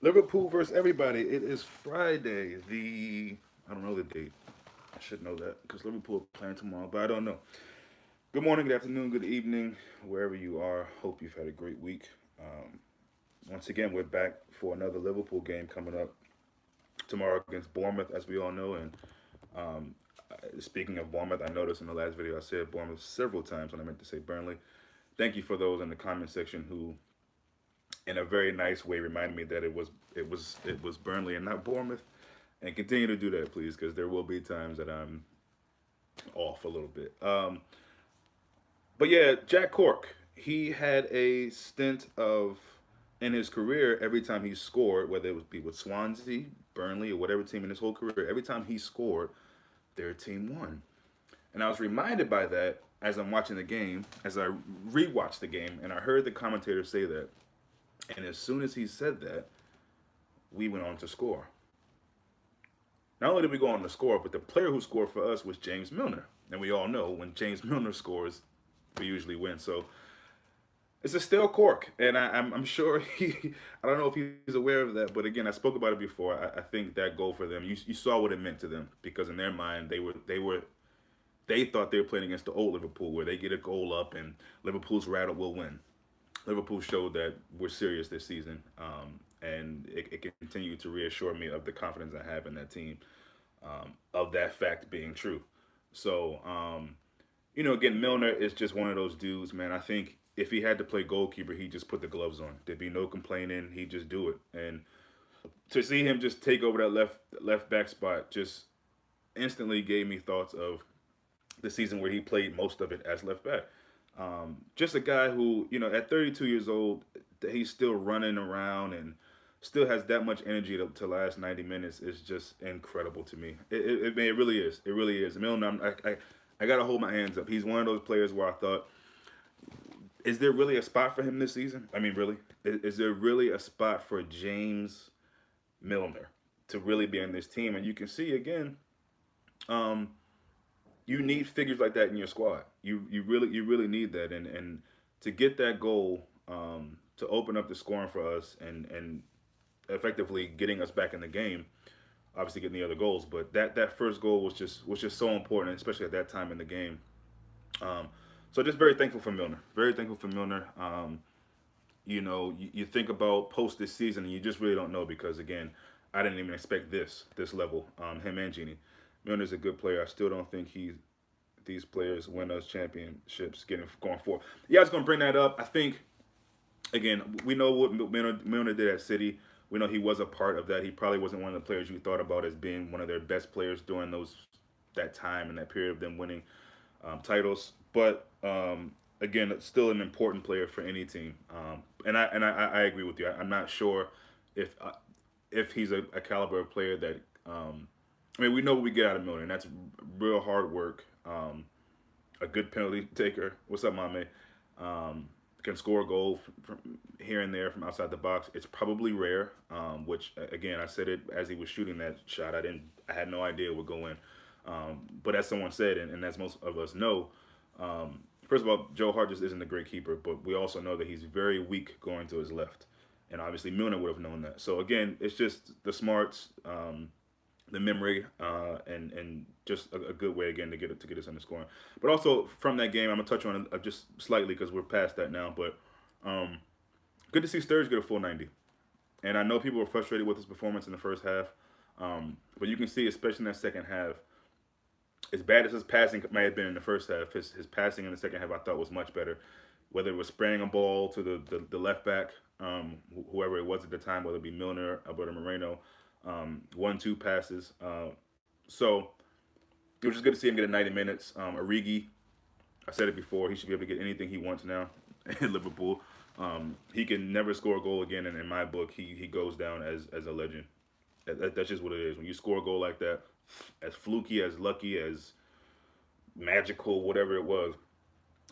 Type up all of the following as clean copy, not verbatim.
Liverpool versus everybody. It is Friday. I don't know the date. I should know that because Liverpool are playing tomorrow, but I don't know. Good morning, good afternoon, good evening, wherever you are. Hope you've had a great week. Um, Once again, we're back for another Liverpool game coming up tomorrow against Bournemouth, as we all know. And um, speaking of Bournemouth, I noticed in the last video I said Bournemouth several times when I meant to say Burnley. Thank you for those in the comment section who, in a very nice way, reminded me that it was Burnley and not Bournemouth. And continue to do that, please, because there will be times that I'm off a little bit. But yeah, Jack Cork, he had a stint of in his career. Every time he scored, whether it would be with Swansea, Burnley, or whatever team in his whole career, every time he scored, their team won. And I was reminded by that as I'm watching the game, as I rewatched the game, and I heard the commentator say that. And as soon as he said that, we went on to score. Not only did we go on to score, but the player who scored for us was James Milner. And we all know when James Milner scores, we usually win. So it's a stale cork. And I'm sure I don't know if he's aware of that, but again, I spoke about it before. I think that goal for them, you saw what it meant to them because in their mind, they thought they were playing against the old Liverpool where they get a goal up and Liverpool's rattle will win. Liverpool showed that we're serious this season, and it continued to reassure me of the confidence I have in that team, of that fact being true. So, again, Milner is just one of those dudes, man. I think if he had to play goalkeeper, he'd just put the gloves on. There'd be no complaining. He'd just do it. And to see him just take over that left back spot just instantly gave me thoughts of the season where he played most of it as left back. Just a guy who, at 32 years old, he's still running around and still has that much energy to last 90 minutes is just incredible to me. It really is. It really is. Milner, I got to hold my hands up. He's one of those players where I thought, is there really a spot for him this season? I mean, really? Is there really a spot for James Milner to really be on this team? And you can see, again, um, you need figures like that in your squad. You really need that, and to get that goal, to open up the scoring for us, and effectively getting us back in the game. Obviously, getting the other goals, but that first goal was just so important, especially at that time in the game. Um, so just very thankful for Milner. Very thankful for Milner. You think about post this season, and you just really don't know because again, I didn't even expect this level. Him and Genie. Milner's a good player. I still don't think these players win us championships getting going forward. Yeah, I was gonna bring that up. I think again we know what Milner did at City. We know he was a part of that. He probably wasn't one of the players you thought about as being one of their best players during that time and that period of them winning titles. But again, still an important player for any team. And I agree with you. I'm not sure if uh, if he's a caliber of player that I mean, we know what we get out of Milner, and that's real hard work. A good penalty taker. What's up, Mame? Can score a goal from here and there from outside the box. It's probably rare. Which again, I said it as he was shooting that shot. I had no idea it would go in. But as someone said, and as most of us know, first of all, Joe Hart just isn't a great keeper. But we also know that he's very weak going to his left, and obviously Milner would have known that. So again, it's just the smarts. The memory, and just a good way again to get us under scoring. But also from that game, I'm gonna touch on it just slightly because we're past that now. But um, good to see Sturridge get a full 90. And I know people were frustrated with his performance in the first half, but you can see, especially in that second half, as bad as his passing may have been in the first half, his passing in the second half I thought was much better. Whether it was spraying a ball to the left back, whoever it was at the time, whether it be Milner, Alberto Moreno, 1-2 passes. So it was just good to see him get a 90 minutes. Origi, I said it before, he should be able to get anything he wants now in Liverpool. He can never score a goal again, and in my book, he goes down as a legend. That's just what it is. When you score a goal like that, as fluky, as lucky, as magical, whatever it was,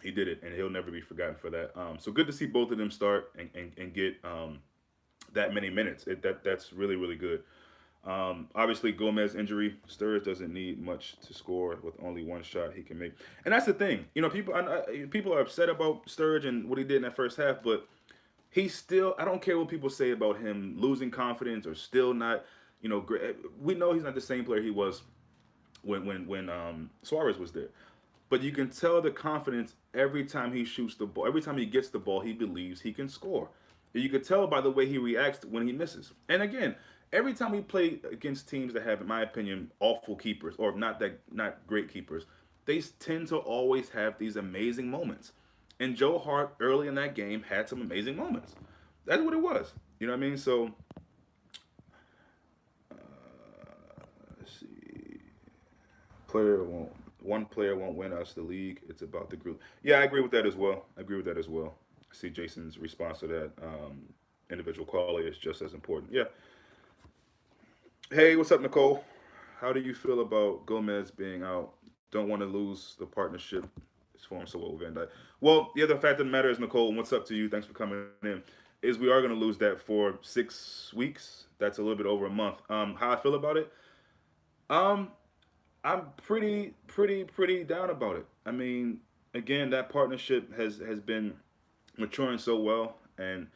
he did it, and he'll never be forgotten for that. So good to see both of them start and get that many minutes. That's really, really good. Obviously, Gomez injury. Sturridge doesn't need much to score with only one shot he can make, and that's the thing. People are upset about Sturridge and what he did in that first half, but he's still. I don't care what people say about him losing confidence or still not. Great. We know he's not the same player he was when Suarez was there. But you can tell the confidence every time he shoots the ball. Every time he gets the ball, he believes he can score. You can tell by the way he reacts when he misses. And again, every time we play against teams that have, in my opinion, awful keepers or not great keepers, they tend to always have these amazing moments. And Joe Hart early in that game had some amazing moments. That's what it was. You know what I mean? So let's see. Player won't One player won't win us the league. It's about the group. Yeah, I agree with that as well. I agree with that as well. I see Jason's response to that. Individual quality is just as important. Yeah. Hey, what's up, Nicole? How do you feel about Gomez being out? Don't want to lose the partnership. It's formed so well with Van Dyke. Well, yeah, the fact of the matter is, Nicole, and what's up to you? Thanks for coming in. Is we are going to lose that for 6 weeks. That's a little bit over a month. How I feel about it? Um, I'm pretty down about it. I mean, again, that partnership has been maturing so well, and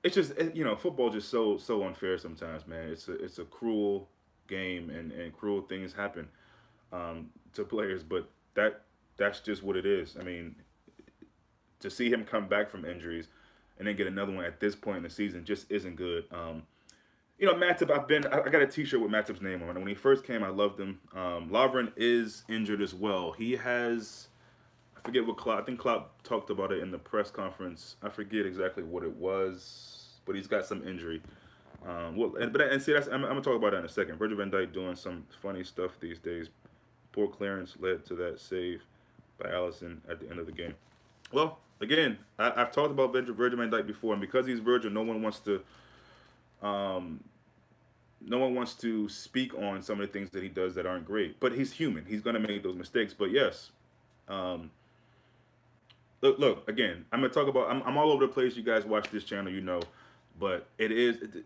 it's just football just so unfair sometimes, man. It's a cruel game, and cruel things happen to players, but that's just what it is. I mean, to see him come back from injuries and then get another one at this point in the season just isn't good. Matip, I got a T-shirt with Matip's name on it. When he first came, I loved him. Lovren is injured as well. He has, I forget what Klopp. I think Klopp talked about it in the press conference. I forget exactly what it was, but he's got some injury. And see, I'm gonna talk about that in a second. Virgil van Dijk doing some funny stuff these days. Poor clearance led to that save by Allison at the end of the game. Well, again, I've talked about Virgil van Dijk before, and because he's Virgil, um, no one wants to speak on some of the things that he does that aren't great. But he's human. He's going to make those mistakes. But yes, um, look. Again, I'm going to talk about. I'm all over the place. You guys watch this channel, but it's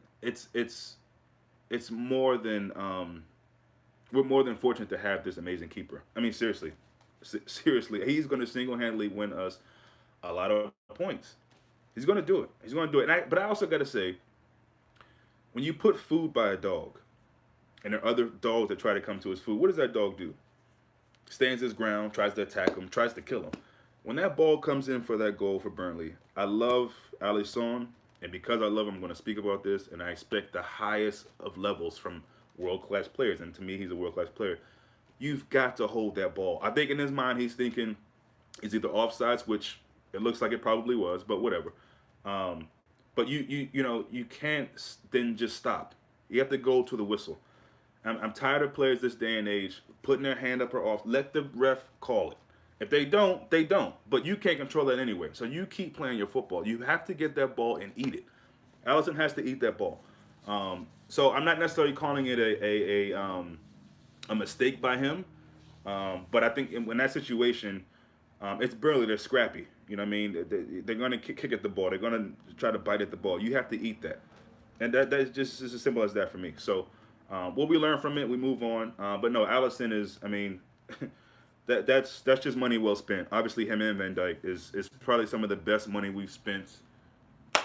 more than we're more than fortunate to have this amazing keeper. I mean, seriously, seriously, he's going to single-handedly win us a lot of points. He's going to do it. He's going to do it. But I also got to say, when you put food by a dog, and there are other dogs that try to come to his food, what does that dog do? Stands his ground, tries to attack him, tries to kill him. When that ball comes in for that goal for Burnley, I love Alisson, and because I love him, I'm going to speak about this, and I expect the highest of levels from world-class players, and to me, he's a world-class player. You've got to hold that ball. I think in his mind, he's thinking it's either offsides, which it looks like it probably was, but whatever. Um, but you can't then just stop. You have to go to the whistle. I'm tired of players this day and age putting their hand up or off. Let the ref call it. If they don't, they don't. But you can't control that anyway. So you keep playing your football. You have to get that ball and eat it. Allison has to eat that ball. So I'm not necessarily calling it a mistake by him. But I think in that situation, it's Burnley. They're scrappy. You know what I mean? They're going to kick at the ball. They're going to try to bite at the ball. You have to eat that. And that's just as simple as that for me. So what we learn from it, we move on. But no, Allison is, I mean, that's just money well spent. Obviously, him and Van Dyke is probably some of the best money we've spent,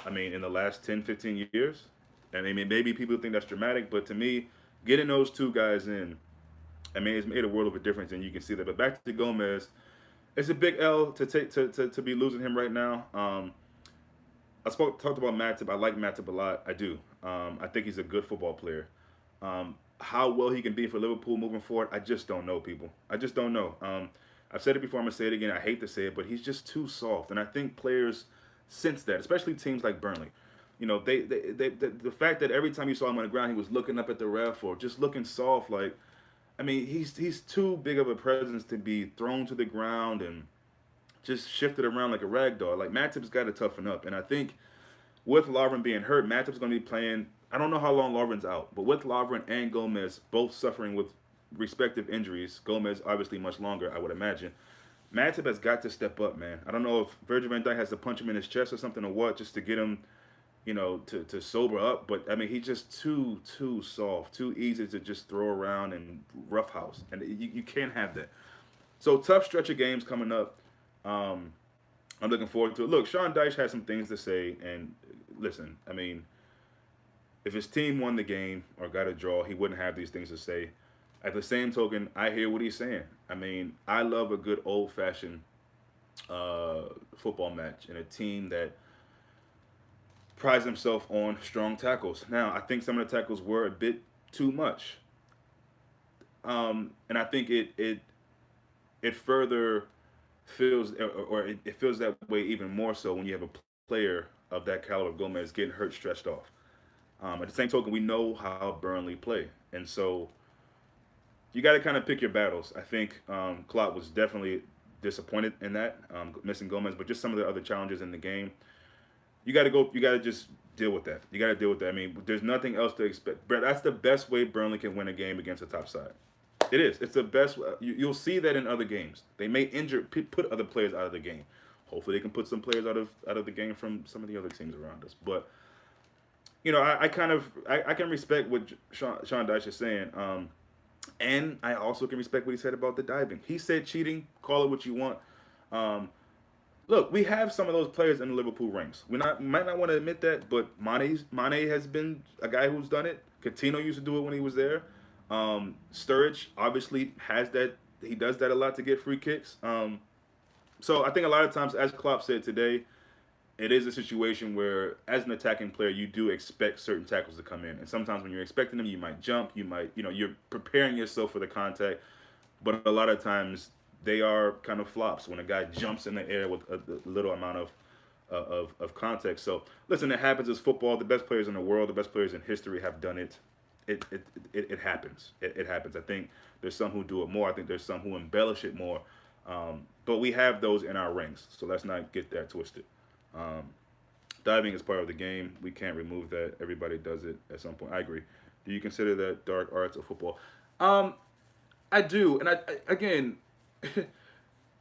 I mean, in the last 10, 15 years. And I mean, maybe people think that's dramatic, but to me, getting those two guys in, I mean, it's made a world of a difference, and you can see that. But back to Gomez, it's a big L to take to be losing him right now. Talked about Matip. I like Matip a lot. I do. I think he's a good football player. How well he can be for Liverpool moving forward, I just don't know, people. I just don't know. I've said it before. I'm gonna say it again. I hate to say it, but he's just too soft, and I think players sense that, especially teams like Burnley. The fact that every time you saw him on the ground, he was looking up at the ref or just looking soft. Like, I mean, he's too big of a presence to be thrown to the ground and just shifted around like a rag doll. Like, Matip's got to toughen up, and I think with Lovren being hurt, Matip's going to be playing. I don't know how long Lovren's out, but with Lovren and Gomez both suffering with respective injuries, Gomez obviously much longer, I would imagine. Matip has got to step up, man. I don't know if Virgil van Dijk has to punch him in his chest or something or what, just to get him, to sober up. But I mean, he's just too soft, too easy to just throw around and roughhouse, and you can't have that. So tough stretch of games coming up. I'm looking forward to it. Look, Sean Dyche has some things to say, and listen, I mean, if his team won the game or got a draw, he wouldn't have these things to say. At the same token, I hear what he's saying. I mean, I love a good old fashioned uh, football match and a team that prides himself on strong tackles. Now, I think some of the tackles were a bit too much, and I think it further feels or it feels that way even more so when you have a player of that caliber of Gomez getting hurt, stretched off. At the same token, we know how Burnley play, and so you got to kind of pick your battles. I think Klopp was definitely disappointed in that missing Gomez, but just some of the other challenges in the game, you got to go. You got to just deal with that. You got to deal with that. I mean, there's nothing else to expect. But that's the best way Burnley can win a game against a top side. It is. It's the best. You'll see that in other games. They may put other players out of the game. Hopefully, they can put some players out of the game from some of the other teams around us. But I kind of I can respect what Sean Dyche is saying. And I also can respect what he said about the diving. He said cheating, call it what you want. Um, Look, we have some of those players in the Liverpool ranks. We might not want to admit that, but Mane has been a guy who's done it. Coutinho used to do it when he was there. Sturridge obviously has that. He does that a lot to get free kicks. So I think a lot of times, as Klopp said today, it is a situation where, as an attacking player, you do expect certain tackles to come in, and sometimes when you're expecting them, you might jump, you're preparing yourself for the contact, but a lot of times they are kind of flops when a guy jumps in the air with a little amount of context. So listen, it happens. As football. The best players in the world, the best players in history have done it. It happens. It happens. I think there's some who do it more. I think there's some who embellish it more. But we have those in our ranks, so let's not get that twisted. Um, Diving is part of the game. We can't remove that. Everybody does it at some point. I agree. Do you consider that dark arts of football? Um, I do, and again,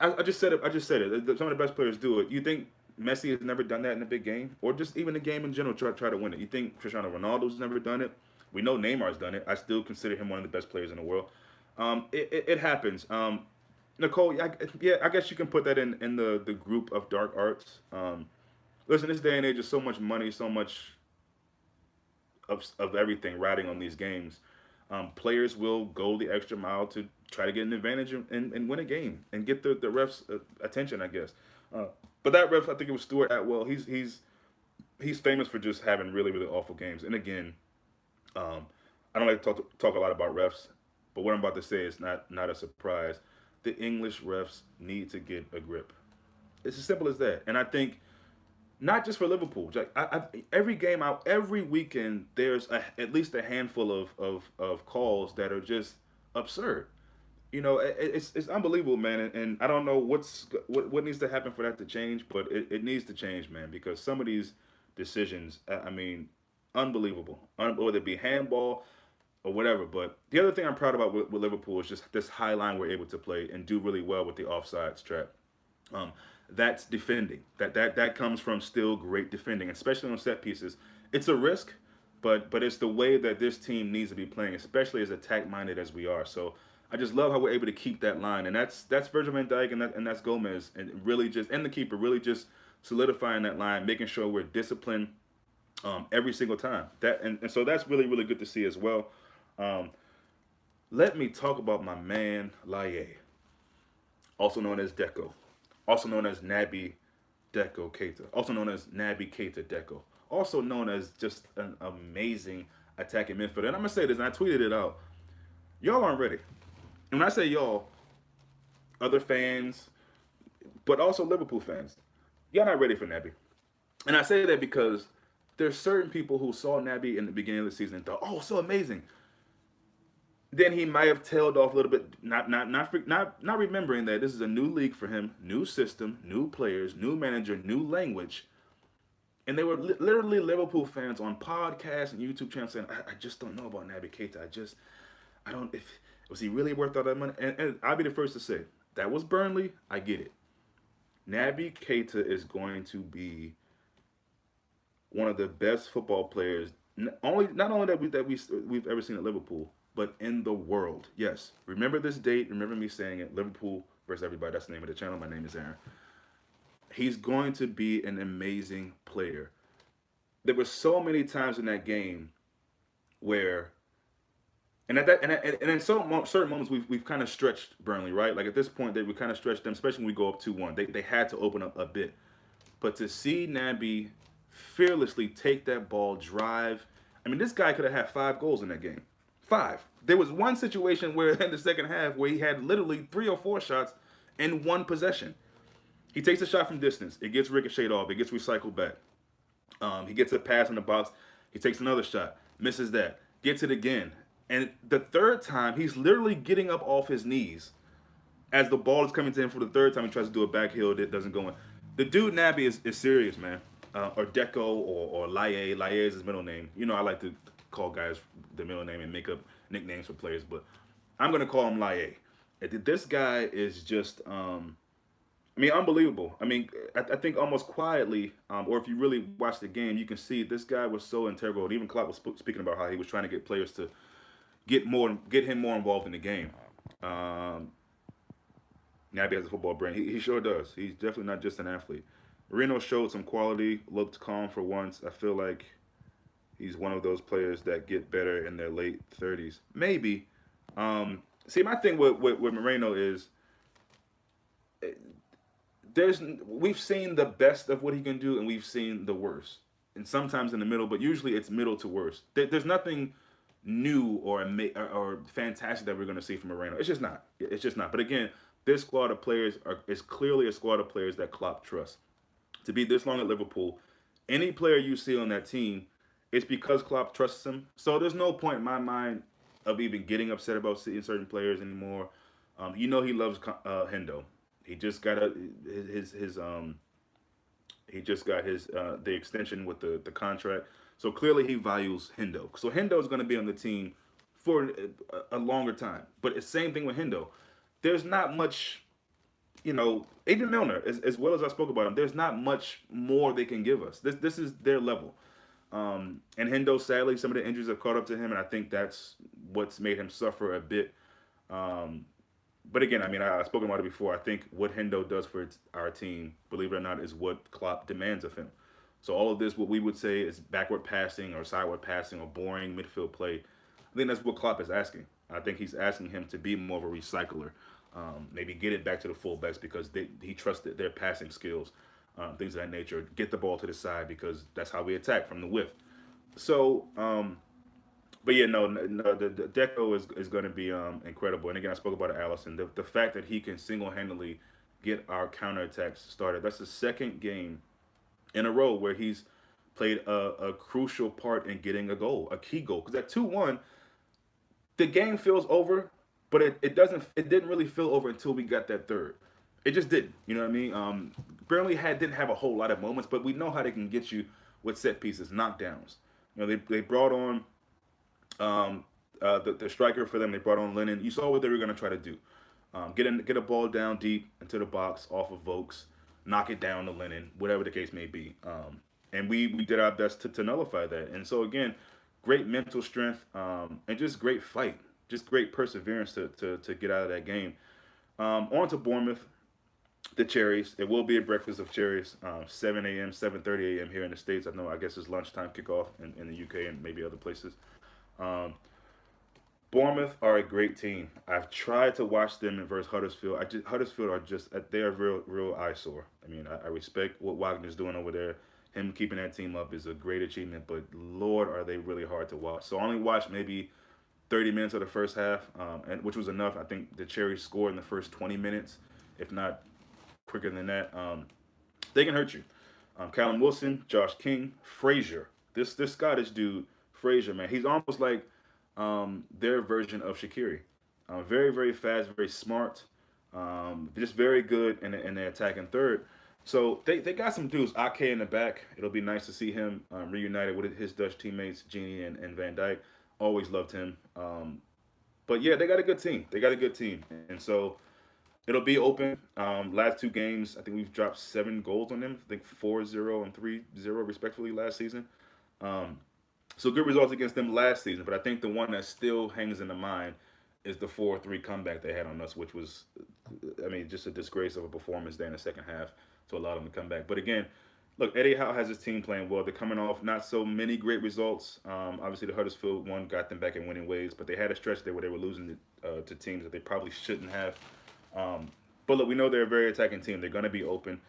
I just said it. I just said it. Some of the best players do it. You think Messi has never done that in a big game, or just even a game in general? Try to win it. You think Cristiano Ronaldo's never done it? We know Neymar's done it. I still consider him one of the best players in the world. It happens. Nicole, yeah, I guess you can put that in the group of dark arts. Listen, this day and age, there's so much money, so much of everything riding on these games. Players will go the extra mile to try to get an advantage and win a game and get the refs' attention, I guess. Uh, but that ref, I think it was Stuart Atwell. He's famous for just having really really awful games. And again, um, I don't like to talk a lot about refs, but what I'm about to say is not a surprise. The English refs need to get a grip. It's as simple as that. And I think not just for Liverpool. Like every game out, every weekend, there's at least a handful of calls that are just absurd. It's unbelievable, man. And I don't know what needs to happen for that to change, but it needs to change, man, because some of these decisions, I mean, unbelievable. Whether it be handball or whatever. But the other thing I'm proud about with Liverpool is just this high line we're able to play and do really well with the offsides trap. Um, that's defending. That comes from still great defending, especially on set pieces. It's a risk, but it's the way that this team needs to be playing, especially as attack minded as we are. So I just love how we're able to keep that line, and that's Virgil Van Dijk and that's Gomez, and really just and the keeper really just solidifying that line, making sure we're disciplined every single time. And so that's really really good to see as well. Um, Let me talk about my man Laye, also known as Deco, also known as Naby Deco Keita, also known as Naby Keita Deco, also known as just an amazing attacking midfielder. And I'm gonna say this, and I tweeted it out. Y'all aren't ready. And when I say y'all, other fans, but also Liverpool fans, y'all not ready for Naby. And I say that because there's certain people who saw Naby in the beginning of the season and thought, "Oh, so amazing." Then he might have tailed off a little bit, not remembering that this is a new league for him, new system, new players, new manager, new language, and they were literally Liverpool fans on podcasts and YouTube channels saying, "I just don't know about Naby Keita. I don't. If was he really worth all that money?" And I'll be the first to say that was Burnley. I get it. Naby Keita is going to be one of the best football players, not only we've ever seen at Liverpool, but in the world. Yes, remember this date. Remember me saying it. Liverpool versus everybody. That's the name of the channel. My name is Aaron. He's going to be an amazing player. there were so many times in that game where, and at that, and in certain moments, we've kind of stretched Burnley, right? Like at this point, they we kind of stretched them, especially when we go up 2-1. They had to open up a bit, but to see Naby fearlessly take that ball, drive. I mean, this guy could have had 5 goals in that game. 5. There was one situation where in the second half where he had literally 3 or 4 shots in one possession. He takes a shot from distance. It gets ricocheted off. It gets recycled back. He gets a pass in the box. He takes another shot, misses that, gets it again. And the third time, he's literally getting up off his knees as the ball is coming to him for the third time. He tries to do a back heel that doesn't go in. The dude Naby is serious, man. Or Deco or Laye. Laye is his middle name. You know, I like to call guys the middle name and make up nicknames for players, but I'm going to call him Laye. This guy is just I mean, unbelievable. I mean, I think almost quietly, or if you really watch the game, you can see this guy was so integral. And even Klopp was speaking about how he was trying to get players to get him more involved in the game. Um, Naby has a football brain. He sure does. He's definitely not just an athlete. Marino showed some quality, looked calm for once. I feel like he's one of those players that get better in their late 30s. Maybe. See, my thing with Moreno is we've seen the best of what he can do and we've seen the worst, and sometimes in the middle, but usually it's middle to worst. There's nothing new or fantastic that we're going to see from Moreno. It's just not. It's just not. But again, this squad of players is clearly a squad of players that Klopp trusts to be this long at Liverpool. Any player you see on that team, it's because Klopp trusts him. So there's no point in my mind of even getting upset about seeing certain players anymore. You know he loves Hendo. He just got he just got his the extension with the contract. So clearly he values Hendo. So Hendo is going to be on the team for a longer time. But it's the same thing with Hendo. There's not much, even Milner, as well as I spoke about him, there's not much more they can give us. This is their level. And Hendo, sadly, some of the injuries have caught up to him, and I think that's what's made him suffer a bit. Um, but again, I mean, I've spoken about it before. I think what Hendo does for our team, believe it or not, is what Klopp demands of him. So all of this, what we would say is backward passing or sideward passing or boring midfield play, I think that's what Klopp is asking. I think he's asking him to be more of a recycler, maybe get it back to the fullbacks because he trusted their passing skills, things of that nature. Get the ball to the side because that's how we attack from the whiff. So, but yeah, no, the Deco is going to be incredible. And again, I spoke about Allison. The fact that he can single handedly get our counterattacks started. That's the second game in a row where he's played a crucial part in getting a goal, a key goal. Because at 2-1, the game feels over, but it doesn't. It didn't really feel over until we got that third. It just didn't. You know what I mean? Burnley didn't have a whole lot of moments, but we know how they can get you with set pieces, knockdowns. They brought on the striker for them. They brought on Lennon. You saw what they were going to try to do. Get a ball down deep into the box off of Vokes, knock it down to Lennon, whatever the case may be. And we did our best to nullify that. And so again, great mental strength and just great fight, just great perseverance to get out of that game. On to Bournemouth, the Cherries. It will be a breakfast of cherries, 7 a.m., 7:30 a.m. here in the States. I guess it's lunchtime kickoff in the UK and maybe other places. Um, Bournemouth are a great team. I've tried to watch them in versus Huddersfield. Huddersfield are just they're a real eyesore. I mean, I respect what Wagner's doing over there. Him keeping that team up is a great achievement, but Lord, are they really hard to watch. So I only watched maybe 30 minutes of the first half, and which was enough. I think the Cherries scored in the first 20 minutes, if not quicker than that. They can hurt you. Callum Wilson, Josh King, Frazier. This Scottish dude, Frazier, man, he's almost like their version of Shaqiri. Very, very fast, very smart, just very good in the attacking third. So they got some dudes. Ake in the back. It'll be nice to see him reunited with his Dutch teammates, Genie and Van Dijk. Always loved him. But yeah, they got a good team. They got a good team. And so it'll be open. Last 2 games, I think we've dropped 7 goals on them. I think 4-0 and 3-0 respectively last season. Um, so good results against them last season, but I think the one that still hangs in the mind is the 4-3 comeback they had on us, which was, I mean, just a disgrace of a performance there in the second half to allow them to come back. But again, Look, Eddie Howe has his team playing well. They're coming off not so many great results. Obviously, the Huddersfield one got them back in winning ways, but they had a stretch there where they were losing to teams that they probably shouldn't have. Um, but look, we know they're a very attacking team. They're going to be open,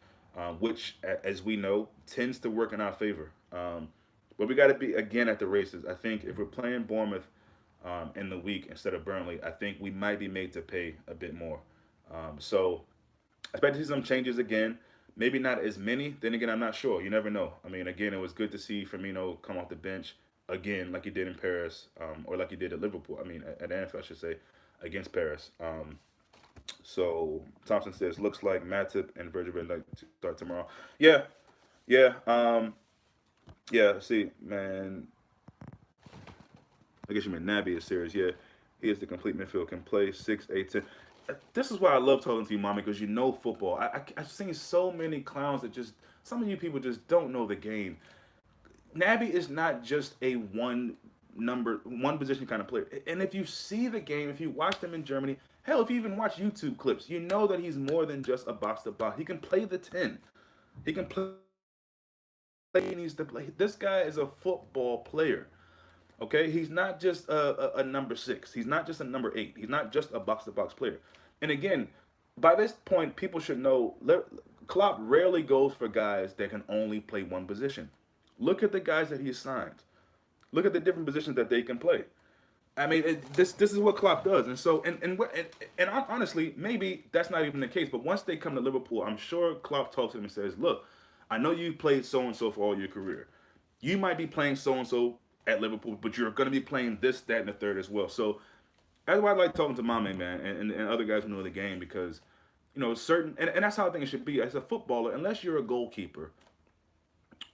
which, as we know, tends to work in our favor. But we got to be again at the races. I think if we're playing Bournemouth in the week instead of Burnley, I think we might be made to pay a bit more. So I expect to see some changes again. Maybe not as many. Then again, I'm not sure. You never know. I mean, again, it was good to see Firmino come off the bench again, like he did in Paris, or like he did at Liverpool. I mean, at Anfield, I should say, against Paris. So Thompson says, looks like Matip and Virgil would like to start tomorrow. Yeah, yeah, yeah. See, man, I guess you meant Naby is serious. Yeah, he is the complete midfield. Can play 6, 8, 10. This is why I love talking to you, mommy, because you know football. I've seen so many clowns that just some of you people just don't know the game. Naby is not just a one position kind of player. And if you see the game, if you watch them in Germany, hell, if you even watch YouTube clips, you know that he's more than just a box to box. He can play the 10. He can play. He needs to play. This guy is a football player. Okay, he's not just a number six. He's not just a number eight. He's not just a box to box player. And again, by this point, people should know Klopp rarely goes for guys that can only play one position. Look at the guys that he signed. Look at the different positions that they can play. I mean, this is what Klopp does, and so and honestly, maybe that's not even the case. But once they come to Liverpool, I'm sure Klopp talks to them and says, "Look, I know you played so and so for all your career. You might be playing so and so at Liverpool, but you're going to be playing this, that, and the third as well." So that's why I like talking to Mame, man, and other guys who know the game because certain and that's how I think it should be as a footballer. Unless you're a goalkeeper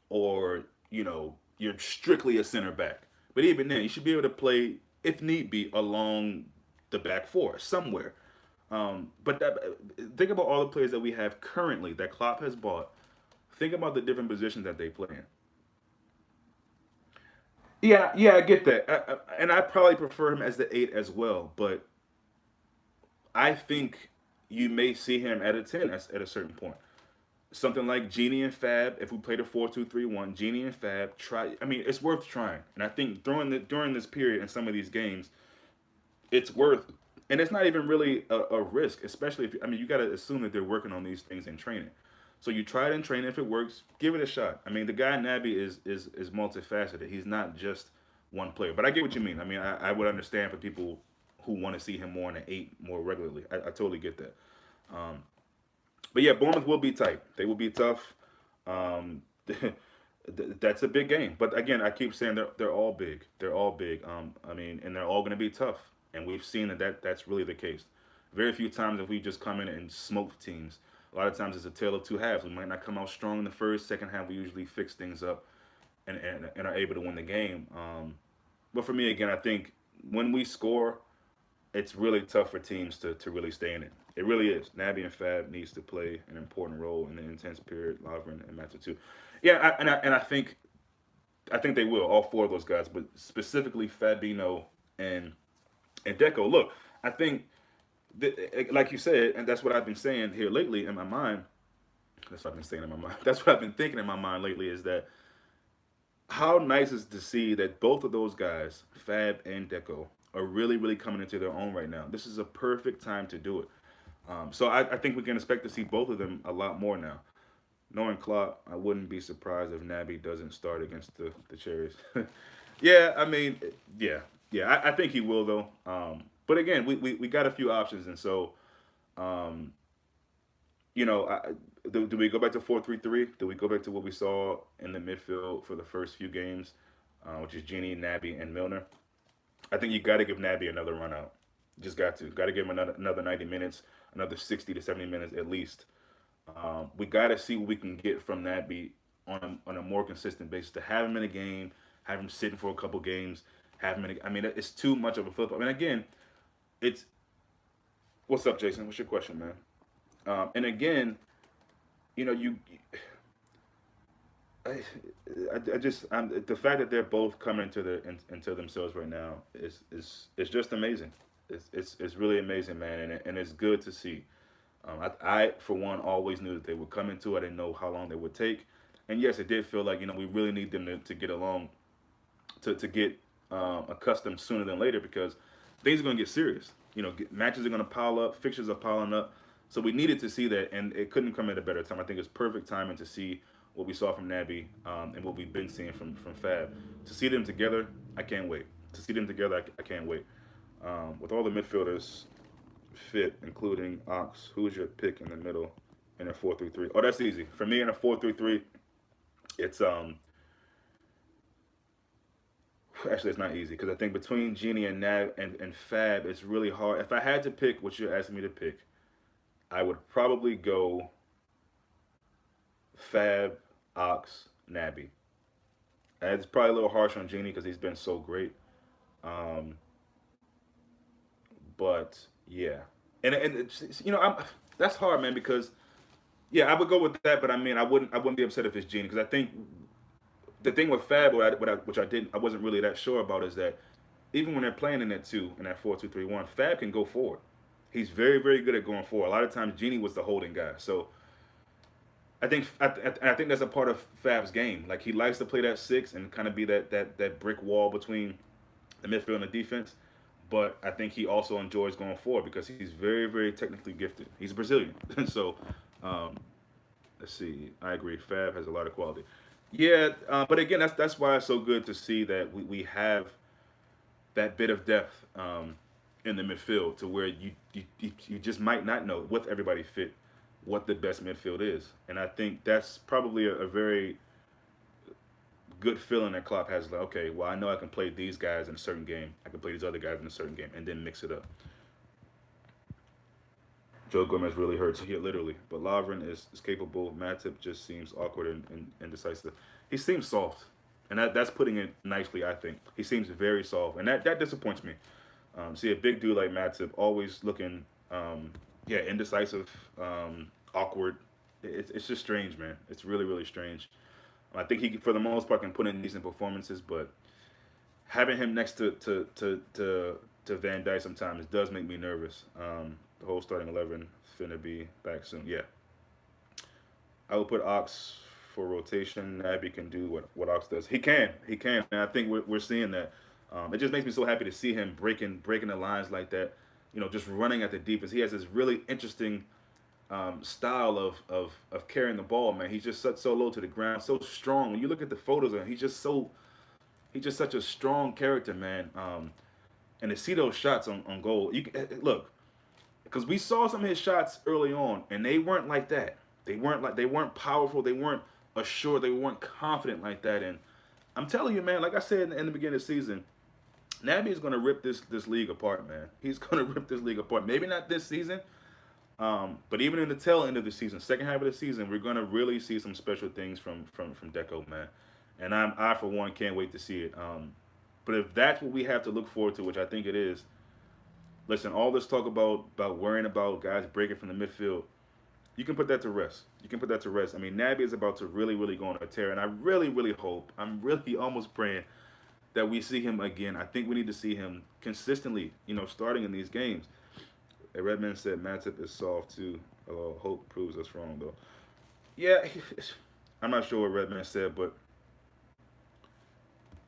or you're strictly a center back. But even then, you should be able to play, if need be, along the back four somewhere. Think about all the players that we have currently that Klopp has bought. Think about the different positions that they play in. Yeah, yeah, I get that, and I probably prefer him as the eight as well. But I think you may see him at a 10 at a certain point. Something like Genie and Fab. If we played a 4-2-3-1, Genie and Fab try. I mean, it's worth trying, and I think during this period in some of these games, it's worth. And it's not even really a risk, especially if I mean you got to assume that they're working on these things in training. So you try it in training. If it works, give it a shot. I mean, the guy Naby is multifaceted. He's not just one player. But I get what you mean. I mean, I would understand for people who want to see him more in an eight more regularly. I totally get that. Um, but yeah, Bournemouth will be tight. They will be tough. Um, that's a big game. But again, I keep saying they're all big. They're all big. I mean, and they're all going to be tough. And we've seen that's really the case. Very few times have we just come in and smoked teams. A lot of times it's a tale of two halves. We might not come out strong in the first, second half. We usually fix things up and are able to win the game. But for me, again, I think when we score, it's really tough for teams to really stay in it. It really is. Naby and Fab needs to play an important role in the intense period. Lovren and Matthew too. Yeah, I think they will. All four of those guys, but specifically Fabinho and Deco. Look, I think like you said, and that's what I've been saying here lately in my mind. That's what I've been saying in my mind. That's what I've been thinking in my mind lately is that how nice is to see that both of those guys, Fab and Deco, are really, really coming into their own right now. This is a perfect time to do it. So I think we can expect to see both of them a lot more now. Knowing Klopp, I wouldn't be surprised if Naby doesn't start against the Cherries. Yeah, I mean, yeah, yeah, I think he will though. But again, we got a few options, and so um, do we go back to 4-3-3? Do we go back to what we saw in the midfield for the first few games, which is Genie, Naby, and Milner? I think you got to give Naby another run out. Just got to give him another 90 minutes, another 60 to 70 minutes at least. We got to see what we can get from Naby on a more consistent basis. To have him in a game, have him sitting for a couple games, have him in. I mean, it's too much of a flip. I mean, again, it's what's up, Jason? What's your question, man? And again, you I, the fact that they're both coming into themselves right now is just amazing. It's really amazing, man, and it's good to see. I for one always knew that they would come into it. I didn't know how long they would take. And yes, it did feel like we really need them to get along, to get accustomed sooner than later, because things are going to get serious. Matches are going to pile up, fixtures are piling up. So we needed to see that, and it couldn't come at a better time. I think it's perfect timing to see what we saw from Naby, and what we've been seeing from Fab. To see them together, I can't wait. To see them together, I can't wait. With all the midfielders fit, including Ox, who's your pick in the middle in a 4-3-3? Oh, that's easy. For me in a 4-3-3, it's actually, it's not easy, because I think between Genie and Nav and Fab, it's really hard. If I had to pick what you're asking me to pick, I would probably go Fab, Ox, Naby. And it's probably a little harsh on Genie because he's been so great. Um, but yeah, and I'm that's hard, man, because yeah, I would go with that, but I mean, I wouldn't be upset if it's Genie, because I think the thing with Fab, which I didn't, I wasn't really that sure about, is that even when they're playing in that two, in that 4-2-3-1, Fab can go forward. He's very, very good at going forward. A lot of times, Genie was the holding guy. So I think that's a part of Fab's game. Like, he likes to play that six and kind of be that brick wall between the midfield and the defense. But I think he also enjoys going forward because he's very, very technically gifted. He's Brazilian, so um, let's see. I agree. Fab has a lot of quality. Yeah, but again, that's why it's so good to see that we have that bit of depth in the midfield, to where you just might not know, with everybody fit, what the best midfield is. And I think that's probably a very good feeling that Klopp has. Like, okay, well, I know I can play these guys in a certain game. I can play these other guys in a certain game, and then mix it up. Joe Gomez really hurts here, literally. But Lovren is capable. Matip just seems awkward and indecisive. He seems soft, and that's putting it nicely, I think. He seems very soft, and that disappoints me. See a big dude like Matip always looking, yeah, indecisive, awkward. It's just strange, man. It's really, really strange. I think he, for the most part, can put in decent performances, but having him next to Van Dijk sometimes does make me nervous. The whole starting 11 finna be back soon. Yeah, I would put Ox for rotation. Naby can do what Ox does. He can, and I think we're seeing that. It just makes me so happy to see him breaking the lines like that. Just running at the defense. He has this really interesting style of carrying the ball. Man, he's just so low to the ground, so strong. When you look at the photos of him, he's just such a strong character, man. And to see those shots on goal, look, because we saw some of his shots early on, and they weren't like that. They weren't powerful. They weren't assured. They weren't confident like that. And I'm telling you, man, like I said in the beginning of the season, Naby is going to rip this league apart, man. He's going to rip this league apart. Maybe not this season, but even in the tail end of the season, second half of the season, we're going to really see some special things from Deco, man. And I for one can't wait to see it. But if that's what we have to look forward to, which I think it is, listen, all this talk about worrying about guys breaking from the midfield, you can put that to rest. You can put that to rest. I mean, Naby is about to really, really go on a tear, and I really, really hope, I'm really almost praying that we see him again. I think we need to see him consistently, starting in these games. A Redman said Matip is soft too. Hope proves us wrong though. Yeah, I'm not sure what Redman said, but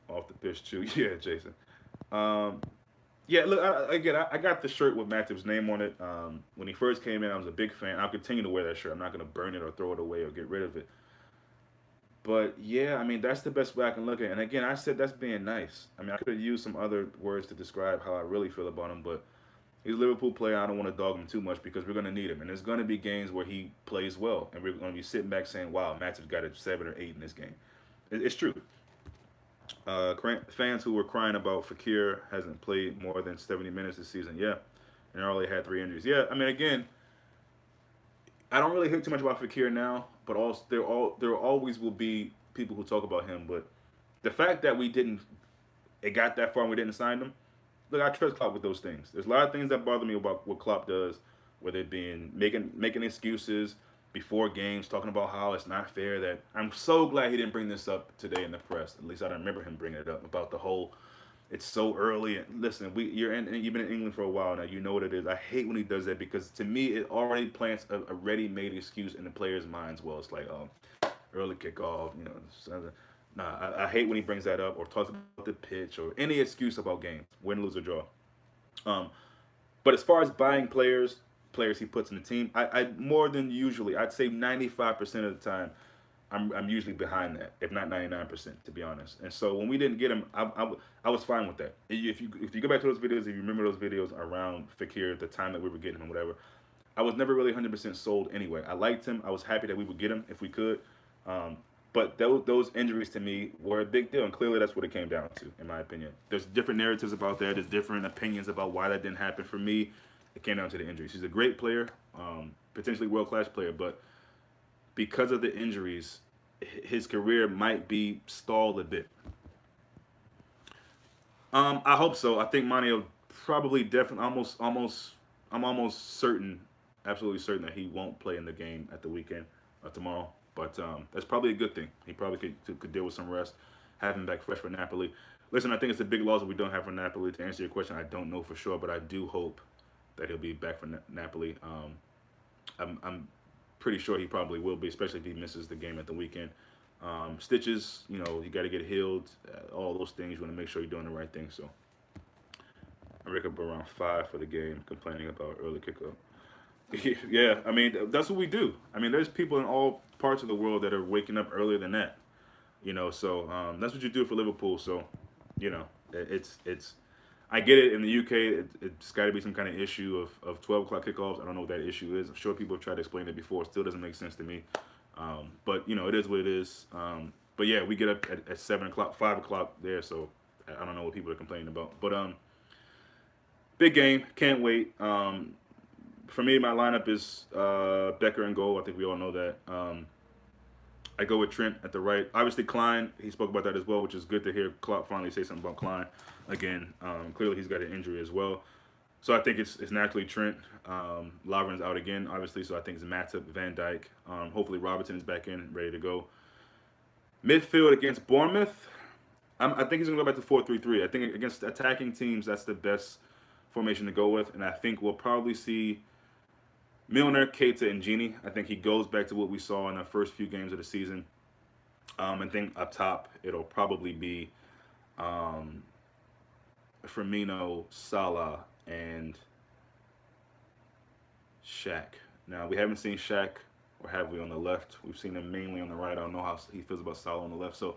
off the pitch too. Yeah, Jason. Um, yeah, look, I got the shirt with Matip's name on it. When he first came in, I was a big fan. I'll continue to wear that shirt. I'm not going to burn it or throw it away or get rid of it. But yeah, I mean, that's the best way I can look at it. And again, I said that's being nice. I mean, I could have used some other words to describe how I really feel about him, but he's a Liverpool player. I don't want to dog him too much because we're going to need him. And there's going to be games where he plays well. And we're going to be sitting back saying, wow, Matip's got a 7 or 8 in this game. It's true. Fans who were crying about Fakir hasn't played more than 70 minutes this season. Yeah, and already had 3 injuries. Yeah, I mean, again, I don't really hear too much about Fakir now, but also there always will be people who talk about him. But the fact that it got that far and we didn't sign him. Look, I trust Klopp with those things. There's a lot of things that bother me about what Klopp does, whether it being making excuses before games, talking about how it's not fair. That I'm so glad he didn't bring this up today in the press. At least I don't remember him bringing it up about the whole. It's so early. And listen, you've been in England for a while now. You know what it is. I hate when he does that because to me it already plants a ready-made excuse in the players' minds. Well, it's like, early kickoff. Nah, I hate when he brings that up or talks about the pitch or any excuse about games, win, lose, or draw. Um, but as far as buying players he puts in the team, I more than usually, I'd say 95% of the time, I'm usually behind that, if not 99%, to be honest. And so when we didn't get him, I was fine with that. If you go back to those videos, if you remember those videos around Fakir, the time that we were getting him and whatever, I was never really 100% sold anyway. I liked him. I was happy that we would get him if we could. Um, but those injuries to me were a big deal, and clearly that's what it came down to, in my opinion. There's different narratives about that. There's different opinions about why that didn't happen. For me, it came down to the injuries. He's a great player, potentially world class player, but because of the injuries, his career might be stalled a bit. I hope so. I think Monty will probably definitely I'm almost certain, absolutely certain that he won't play in the game at the weekend tomorrow. But that's probably a good thing. He probably could deal with some rest, have him back fresh for Napoli. Listen, I think it's a big loss that we don't have for Napoli. To answer your question, I don't know for sure, but I do hope that he'll be back for Napoli. I'm pretty sure he probably will be, especially if he misses the game at the weekend. Stitches, you got to get healed. All those things, you want to make sure you're doing the right thing. So I wake up around 5 for the game, complaining about early kickoff. Yeah, I mean that's what we do. I mean, there's people in all parts of the world that are waking up earlier than that. So that's what you do for Liverpool. So, it's. I get it. In the UK, it's got to be some kind of issue of 12 o'clock kickoffs. I don't know what that issue is. I'm sure people have tried to explain it before. It still doesn't make sense to me. But it is what it is. But yeah, we get up at 7 o'clock, 5 o'clock there. So I don't know what people are complaining about. But big game. Can't wait. For me, my lineup is Becker and goal. I think we all know that. I go with Trent at the right. Obviously, Klein, he spoke about that as well, which is good to hear Klopp finally say something about Klein again. Clearly, he's got an injury as well. So I think it's naturally Trent. Lovren's out again, obviously, so I think it's Matip, Van Dyke. Hopefully, Robertson is back in, ready to go. Midfield against Bournemouth, I think he's going to go back to 4-3-3. I think against attacking teams, that's the best formation to go with, and I think we'll probably see Milner, Keita, and Genie. I think he goes back to what we saw in the first few games of the season. I think up top, it'll probably be Firmino, Salah, and Shaq. Now, we haven't seen Shaq, or have we, on the left? We've seen him mainly on the right. I don't know how he feels about Salah on the left. So,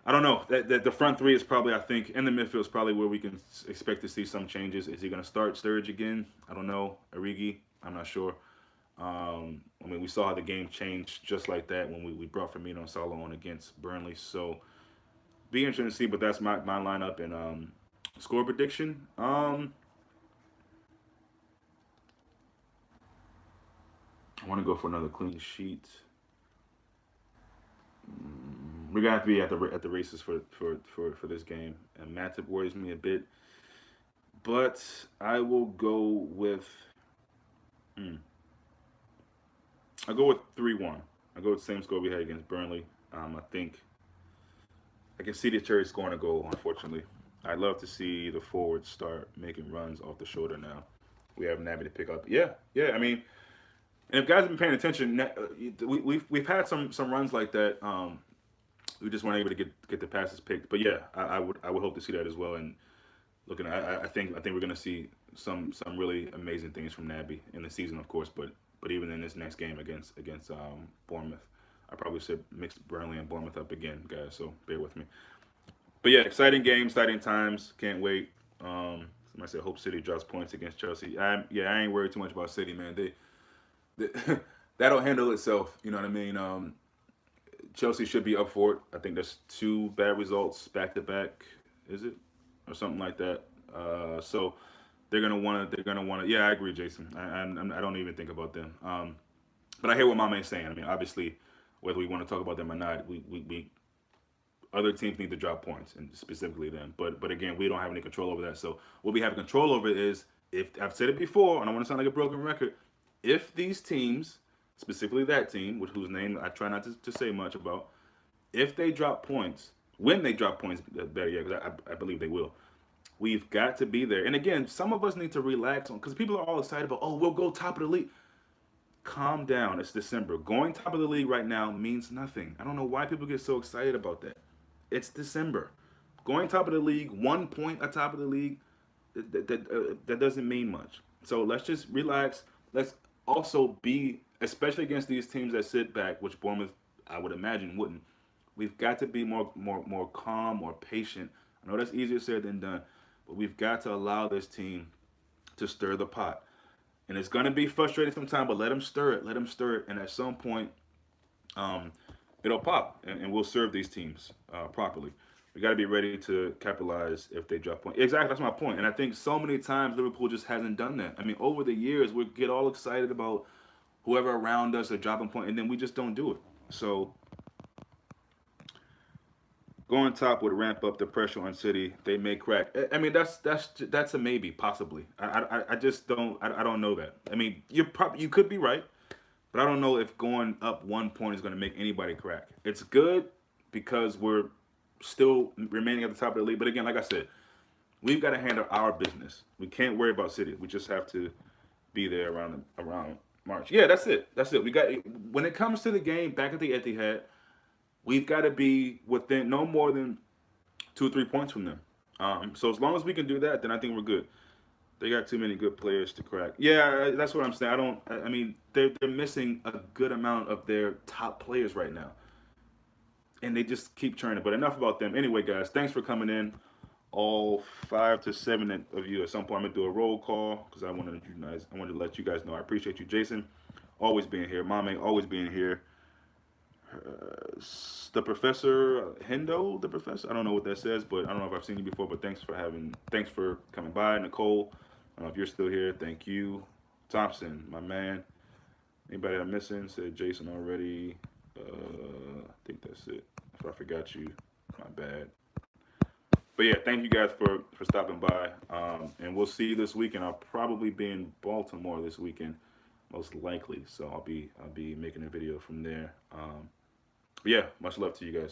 I don't know. That the front three is probably, I think, in the midfield is probably where we can expect to see some changes. Is he going to start Sturridge again? I don't know. Origi? I'm not sure. We saw how the game changed just like that when we brought Firmino and Salah on against Burnley. So, be interesting to see, but that's my lineup. And score prediction. I want to go for another clean sheet. We're gonna have to be at the races for this game, and Matip worries me a bit. But I will go with. I go with 3-1. I go with the same score we had against Burnley. I think I can see the Cherry scoring a goal. Unfortunately, I'd love to see the forwards start making runs off the shoulder now. We have Naby to pick up. Yeah. I mean, and if guys have been paying attention, we've had some runs like that. We just weren't able to get the passes picked. But yeah, I would hope to see that as well. And I think we're gonna see some really amazing things from Naby in the season, of course. But even in this next game against Bournemouth, I probably should mix Burnley and Bournemouth up again, guys. So bear with me. But yeah, exciting game, exciting times. Can't wait. Somebody said hope City drops points against Chelsea. I ain't worried too much about City, man. They that'll handle itself. You know what I mean? Chelsea should be up for it. I think there's 2 bad results back to back. Is it, or something like that? So they're gonna want to. Yeah, I agree, Jason. I don't even think about them. But I hear what Mama is saying. I mean, obviously, whether we want to talk about them or not, we other teams need to drop points, and specifically them. But again, we don't have any control over that. So what we have control over is, if I've said it before, and I don't want to sound like a broken record, if these teams, specifically that team, whose name I try not to say much about, if they drop points, when they drop points, better yet, because I believe they will, we've got to be there. And again, some of us need to relax on, because people are all excited about, oh, we'll go top of the league. calm down. It's December. Going top of the league right now means nothing. I don't know why people get so excited about that. It's December. Going top of the league, 1 point atop of the league, that doesn't mean much. So let's just relax. Let's also be, especially against these teams that sit back, which Bournemouth, I would imagine, wouldn't. We've got to be more calm, more patient. I know that's easier said than done, but we've got to allow this team to stir the pot. And it's going to be frustrating sometimes, but let them stir it. Let them stir it. And at some point, um, it'll pop, and we'll serve these teams properly. We got to be ready to capitalize if they drop points. Exactly, that's my point. And I think so many times Liverpool just hasn't done that. I mean, over the years, we get all excited about whoever around us are dropping points, and then we just don't do it. So going top would ramp up the pressure on City. They may crack. I mean, that's a maybe, possibly. I just don't. I don't know that. I mean, you could be right, but I don't know if going up 1 point is going to make anybody crack. It's good because we're still remaining at the top of the league. But again, like I said, we've got to handle our business. We can't worry about City. We just have to be there around March. Yeah, that's it. That's it. We got when it comes to the game back at the Etihad, we've got to be within no more than 2 or 3 points from them. So as long as we can do that, then I think we're good. They got too many good players to crack. Yeah, that's what I'm saying. I don't. I mean, they're missing a good amount of their top players right now, and they just keep churning. But enough about them. Anyway, guys, thanks for coming in. All 5 to 7 of you. At some point, I'm gonna do a roll call because I wanted to let you guys know I appreciate you, Jason, always being here. Mame, always being here. The professor Hendo, the professor. I don't know what that says, but I don't know if I've seen you before. But thanks for coming by, Nicole. I don't know if you're still here. Thank you, Thompson, my man. Anybody I'm missing? Said Jason already. I think that's it. If I forgot you, my bad. But yeah, thank you guys for stopping by. And we'll see you this weekend. I'll probably be in Baltimore this weekend, most likely. So I'll be making a video from there. But yeah, much love to you guys.